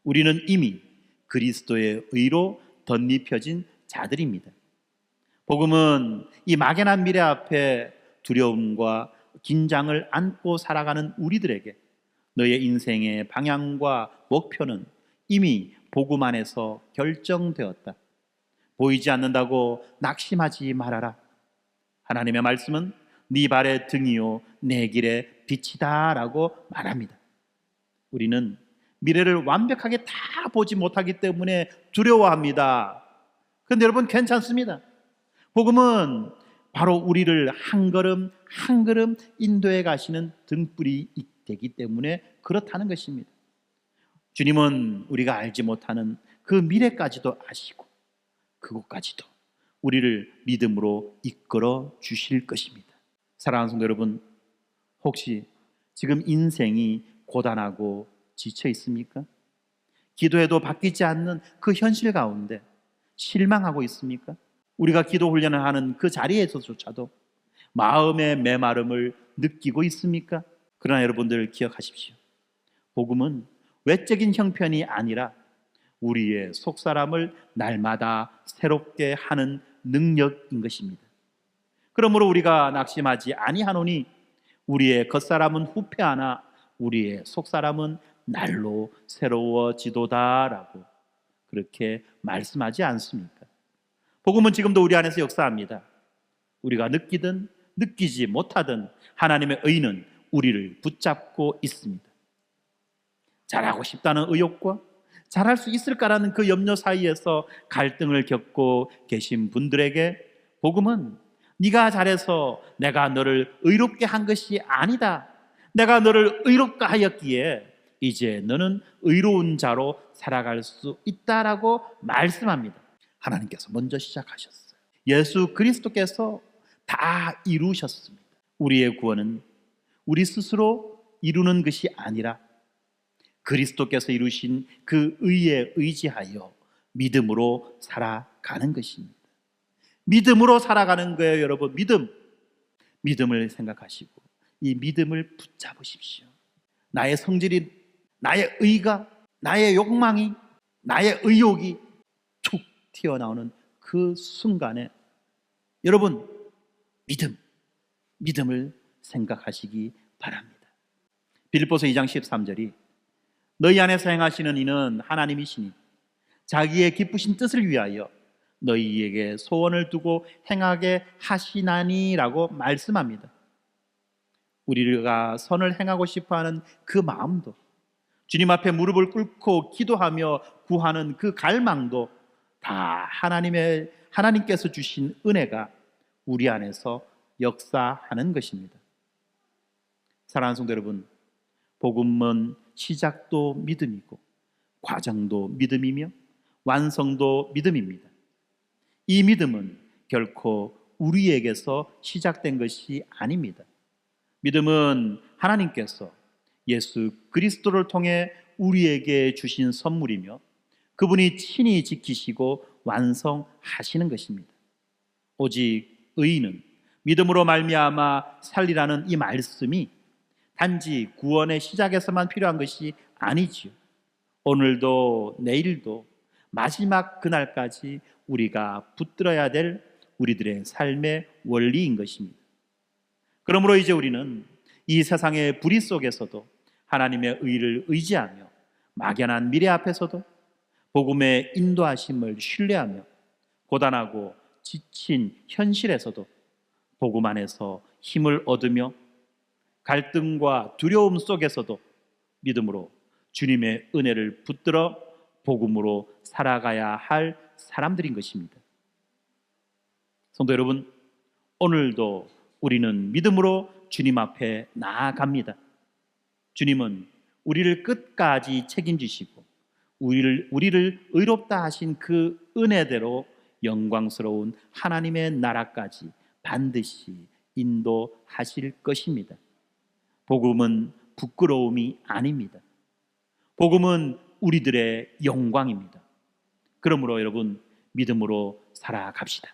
우리는 이미 그리스도의 의로 덧입혀진 자들입니다. 복음은 이 막연한 미래 앞에 두려움과 긴장을 안고 살아가는 우리들에게 너의 인생의 방향과 목표는 이미 복음 안에서 결정되었다. 보이지 않는다고 낙심하지 말아라. 하나님의 말씀은 네 발의 등이요 내 길의 빛이다 라고 말합니다. 우리는 미래를 완벽하게 다 보지 못하기 때문에 두려워합니다. 그런데 여러분, 괜찮습니다. 복음은 바로 우리를 한 걸음 한 걸음 인도해 가시는 등불이 되기 때문에 그렇다는 것입니다. 주님은 우리가 알지 못하는 그 미래까지도 아시고 그곳까지도 우리를 믿음으로 이끌어 주실 것입니다. 사랑하는 성도 여러분, 혹시 지금 인생이 고단하고 지쳐 있습니까? 기도해도 바뀌지 않는 그 현실 가운데 실망하고 있습니까? 우리가 기도 훈련을 하는 그 자리에서조차도 마음의 메마름을 느끼고 있습니까? 그러나 여러분들 기억하십시오. 복음은 외적인 형편이 아니라 우리의 속사람을 날마다 새롭게 하는 능력인 것입니다. 그러므로 우리가 낙심하지 아니하노니 우리의 겉사람은 후패하나 우리의 속사람은 날로 새로워지도다라고 그렇게 말씀하지 않습니까? 복음은 지금도 우리 안에서 역사합니다. 우리가 느끼든 느끼지 못하던 하나님의 의는 우리를 붙잡고 있습니다. 잘하고 싶다는 의욕과 잘할 수 있을까라는 그 염려 사이에서 갈등을 겪고 계신 분들에게 복음은 네가 잘해서 내가 너를 의롭게 한 것이 아니다. 내가 너를 의롭게 하였기에 이제 너는 의로운 자로 살아갈 수 있다라고 말씀합니다. 하나님께서 먼저 시작하셨어요. 예수 그리스도께서 다 이루셨습니다. 우리의 구원은 우리 스스로 이루는 것이 아니라 그리스도께서 이루신 그 의에 의지하여 믿음으로 살아가는 것입니다. 믿음으로 살아가는 거예요, 여러분. 믿음을 생각하시고 이 믿음을 붙잡으십시오. 나의 성질이, 나의 의가, 나의 욕망이, 나의 의욕이 툭 튀어나오는 그 순간에 여러분 믿음을 생각하시기 바랍니다. 빌립보서 2장 13절이 너희 안에서 행하시는 이는 하나님이시니 자기의 기쁘신 뜻을 위하여 너희에게 소원을 두고 행하게 하시나니라고 말씀합니다. 우리가 선을 행하고 싶어하는 그 마음도, 주님 앞에 무릎을 꿇고 기도하며 구하는 그 갈망도 다 하나님께서 주신 은혜가 우리 안에서 역사하는 것입니다. 사랑하는 성도 여러분, 복음은 시작도 믿음이고 과정도 믿음이며 완성도 믿음입니다. 이 믿음은 결코 우리에게서 시작된 것이 아닙니다. 믿음은 하나님께서 예수 그리스도를 통해 우리에게 주신 선물이며 그분이 친히 지키시고 완성하시는 것입니다. 오직 의인은 믿음으로 말미암아 살리라는 이 말씀이 단지 구원의 시작에서만 필요한 것이 아니지요. 오늘도 내일도 마지막 그날까지 우리가 붙들어야 될 우리들의 삶의 원리인 것입니다. 그러므로 이제 우리는 이 세상의 불의 속에서도 하나님의 의를 의지하며 막연한 미래 앞에서도 복음의 인도하심을 신뢰하며 고단하고 지친 현실에서도 복음 안에서 힘을 얻으며 갈등과 두려움 속에서도 믿음으로 주님의 은혜를 붙들어 복음으로 살아가야 할 사람들인 것입니다. 성도 여러분, 오늘도 우리는 믿음으로 주님 앞에 나아갑니다. 주님은 우리를 끝까지 책임지시고 우리를 의롭다 하신 그 은혜대로 영광스러운 하나님의 나라까지 반드시 인도하실 것입니다. 복음은 부끄러움이 아닙니다. 복음은 우리들의 영광입니다. 그러므로 여러분, 믿음으로 살아갑시다.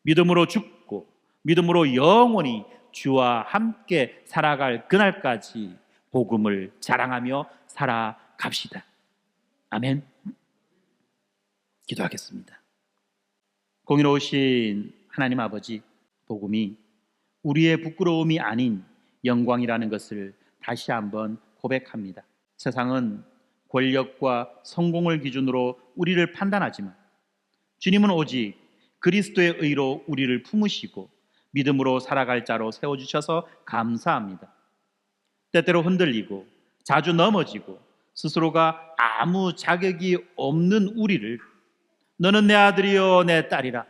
믿음으로 죽고 믿음으로 영원히 주와 함께 살아갈 그날까지 복음을 자랑하며 살아갑시다. 아멘. 기도하겠습니다. 공의로우신 하나님 아버지, 복음이 우리의 부끄러움이 아닌 영광이라는 것을 다시 한번 고백합니다. 세상은 권력과 성공을 기준으로 우리를 판단하지만 주님은 오직 그리스도의 의로 우리를 품으시고 믿음으로 살아갈 자로 세워주셔서 감사합니다. 때때로 흔들리고 자주 넘어지고 스스로가 아무 자격이 없는 우리를 너는 내 아들이요 내 딸이라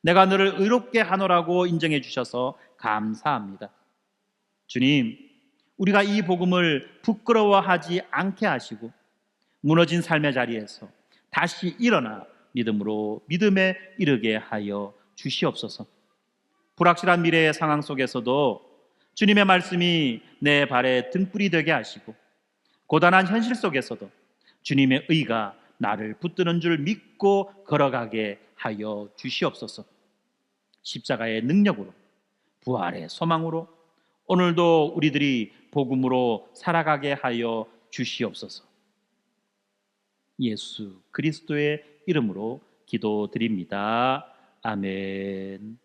내가 너를 의롭게 하노라고 인정해 주셔서 감사합니다. 주님, 우리가 이 복음을 부끄러워하지 않게 하시고 무너진 삶의 자리에서 다시 일어나 믿음으로 믿음에 이르게 하여 주시옵소서. 불확실한 미래의 상황 속에서도 주님의 말씀이 내 발에 등불이 되게 하시고 고단한 현실 속에서도 주님의 의가 나를 붙드는 줄 믿고 걸어가게 하여 주시옵소서. 십자가의 능력으로 부활의 소망으로 오늘도 우리들이 복음으로 살아가게 하여 주시옵소서. 예수 그리스도의 이름으로 기도드립니다. 아멘.